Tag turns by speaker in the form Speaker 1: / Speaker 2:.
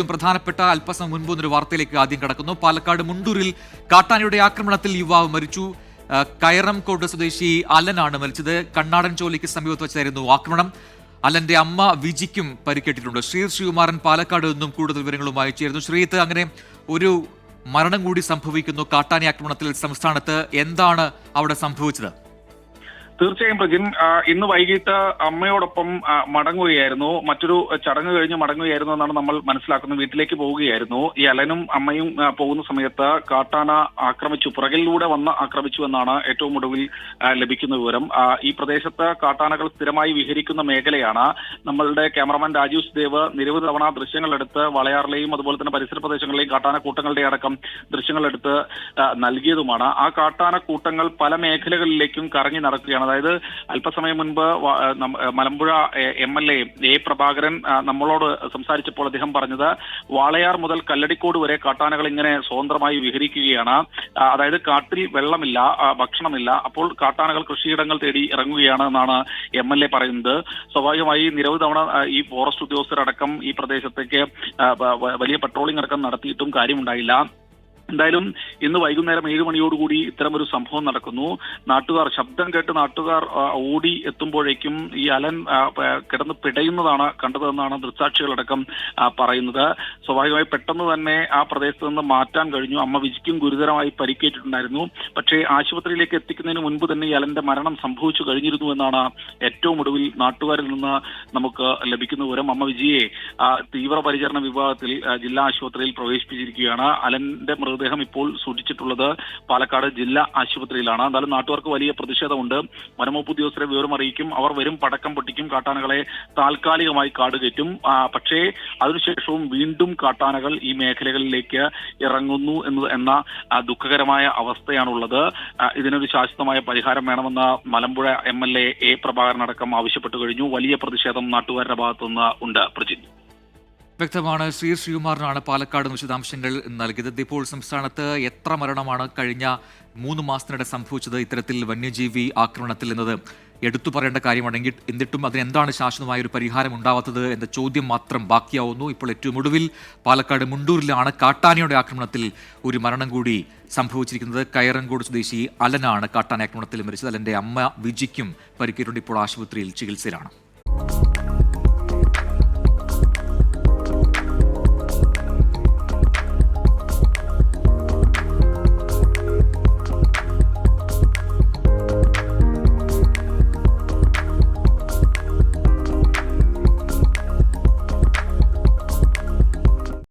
Speaker 1: പ്രധാനപ്പെട്ട അല്പസമയം മുൻപ് ഒരു വാർത്തയിലേക്ക് ആദ്യം കടക്കുന്നു. പാലക്കാട് മുണ്ടൂരിൽ കാട്ടാനയുടെ ആക്രമണത്തിൽ യുവാവ് മരിച്ചു. കയറംകോട് സ്വദേശി അലനാണ് മരിച്ചത്. കണ്ണാടൻ ചോലിക്ക് സമീപത്ത് വെച്ചായിരുന്നു ആക്രമണം. അലന്റെ അമ്മ വിജിക്കും പരിക്കേറ്റിട്ടുണ്ട്. ശ്രീകുമാരൻ പാലക്കാട് നിന്നും കൂടുതൽ വിവരങ്ങളുമായി ചേരുന്നു. ശ്രീത്ത്, അങ്ങനെ ഒരു മരണം കൂടി സംഭവിക്കുന്നു കാട്ടാന ആക്രമണത്തിൽ സംസ്ഥാനത്ത്. എന്താണ് അവിടെ സംഭവിച്ചത്?
Speaker 2: തീർച്ചയായും പ്രജിൻ, ഇന്ന് വൈകിട്ട് അമ്മയോടൊപ്പം മടങ്ങുകയായിരുന്നു. മറ്റൊരു ചടങ്ങ് കഴിഞ്ഞ് മടങ്ങുകയായിരുന്നു എന്നാണ് നമ്മൾ മനസ്സിലാക്കുന്നത്. വീട്ടിലേക്ക് പോവുകയായിരുന്നു. ഈ അലനും അമ്മയും പോകുന്ന സമയത്ത് കാട്ടാന ആക്രമിച്ചു, പുറകിലൂടെ വന്ന് ആക്രമിച്ചു എന്നാണ് ഏറ്റവും ഒടുവിൽ ലഭിക്കുന്ന വിവരം. ഈ പ്രദേശത്ത് കാട്ടാനകൾ സ്ഥിരമായി വിഹരിക്കുന്ന മേഖലയാണ്. നമ്മളുടെ ക്യാമറമാൻ രാജീവ് ദേവ് നിരവധി തവണ ദൃശ്യങ്ങളെടുത്ത് വളയാറിലെയും അതുപോലെ തന്നെ പരിസര പ്രദേശങ്ങളിലെയും കാട്ടാന കൂട്ടങ്ങളുടെ അടക്കം ദൃശ്യങ്ങളെടുത്ത് നൽകിയതുമാണ്. ആ കാട്ടാന കൂട്ടങ്ങൾ പല മേഖലകളിലേക്കും കറങ്ങി നടക്കുകയാണ്. അതായത് അല്പസമയം മുൻപ് മലമ്പുഴ MLA A പ്രഭാകരൻ നമ്മളോട് സംസാരിച്ചപ്പോൾ അദ്ദേഹം പറഞ്ഞത് വാളയാർ മുതൽ കല്ലടിക്കോട് വരെ കാട്ടാനകൾ ഇങ്ങനെ സ്വതന്ത്രമായി വിഹരിക്കുകയാണ്. അതായത് കാട്ടിൽ വെള്ളമില്ല, ഭക്ഷണമില്ല, അപ്പോൾ കാട്ടാനകൾ കൃഷിയിടങ്ങൾ തേടി ഇറങ്ങുകയാണ് എന്നാണ് MLA പറയുന്നത്. സ്വാഭാവികമായി നിരവധി തവണ ഈ ഫോറസ്റ്റ് ഉദ്യോഗസ്ഥരടക്കം ഈ പ്രദേശത്തേക്ക് വലിയ പട്രോളിംഗ് അടക്കം നടത്തിയിട്ടും കാര്യമുണ്ടായില്ല. എന്തായാലും ഇന്ന് വൈകുന്നേരം 7 മണിയോടുകൂടി ഇത്തരമൊരു സംഭവം നടക്കുന്നു. നാട്ടുകാർ ശബ്ദം കേട്ട് നാട്ടുകാർ ഓടി എത്തുമ്പോഴേക്കും ഈ അലൻ കിടന്ന് പിടയുന്നതാണ് കണ്ടതെന്നാണ് ദൃക്സാക്ഷികളടക്കം പറയുന്നത്. സ്വാഭാവികമായി പെട്ടെന്ന് തന്നെ ആ പ്രദേശത്ത് നിന്ന് മാറ്റാൻ കഴിഞ്ഞു. അമ്മ വിജിക്കും ഗുരുതരമായി പരിക്കേറ്റിട്ടുണ്ടായിരുന്നു. പക്ഷേ ആശുപത്രിയിലേക്ക് എത്തിക്കുന്നതിന് മുൻപ് തന്നെ ഈ അലന്റെ മരണം സംഭവിച്ചു കഴിഞ്ഞിരുന്നു എന്നാണ് ഏറ്റവും ഒടുവിൽ നാട്ടുകാരിൽ നിന്ന് നമുക്ക് ലഭിക്കുന്ന വിവരം. അമ്മ വിജിയെ തീവ്രപരിചരണ വിഭാഗത്തിൽ ജില്ലാ ആശുപത്രിയിൽ പ്രവേശിപ്പിച്ചിരിക്കുകയാണ്. അലന്റെ മൃതദേഹം ഇപ്പോൾ സൂക്ഷിച്ചിട്ടുള്ളത് പാലക്കാട് ജില്ലാ ആശുപത്രിയിലാണ്. എന്നാലും നാട്ടുകാർക്ക് വലിയ പ്രതിഷേധമുണ്ട്. വനംവകുപ്പ് ഉദ്യോഗസ്ഥരെ വിവരം അറിയിക്കും, അവർ വരും, പടക്കം പൊട്ടിക്കും, കാട്ടാനകളെ താൽക്കാലികമായി കാട് കയറ്റും. പക്ഷേ അതിനുശേഷവും വീണ്ടും കാട്ടാനകൾ ഈ മേഖലകളിലേക്ക് ഇറങ്ങുന്നു എന്ന ദുഃഖകരമായ അവസ്ഥയാണുള്ളത്. ഇതിനൊരു ശാശ്വതമായ പരിഹാരം വേണമെന്ന് മലമ്പുഴ MLA A പ്രഭാകരൻ അടക്കം ആവശ്യപ്പെട്ടു കഴിഞ്ഞു. വലിയ പ്രതിഷേധം നാട്ടുകാരുടെ ഭാഗത്തുനിന്ന് ഉണ്ട്. പ്രജിൻ,
Speaker 1: വ്യക്തമാണ്. ശ്രീകുമാറിനാണ് പാലക്കാട് വിശദാംശങ്ങൾ നൽകിയത്. ഇപ്പോൾ സംസ്ഥാനത്ത് എത്ര മരണമാണ് കഴിഞ്ഞ 3 മാസത്തിനിടെ സംഭവിച്ചത് ഇത്തരത്തിൽ വന്യജീവി ആക്രമണത്തിൽ എന്നത് എടുത്തു പറയേണ്ട കാര്യമാണെങ്കിൽ, എന്നിട്ടും അതിനെന്താണ് ശാശ്വതമായ ഒരു പരിഹാരം ഉണ്ടാവാത്തത് എന്ന ചോദ്യം മാത്രം ബാക്കിയാവുന്നു. ഇപ്പോൾ ഏറ്റവും ഒടുവിൽ പാലക്കാട് മുണ്ടൂരിലാണ് കാട്ടാനയുടെ ആക്രമണത്തിൽ ഒരു മരണം കൂടി സംഭവിച്ചിരിക്കുന്നത്. കയറങ്കോട് സ്വദേശി അലനാണ് കാട്ടാന ആക്രമണത്തിൽ മരിച്ചത്. അലന്റെ അമ്മ വിജിക്കും പരിക്കേറ്റുണ്ട്. ഇപ്പോൾ ആശുപത്രിയിൽ ചികിത്സയിലാണ്.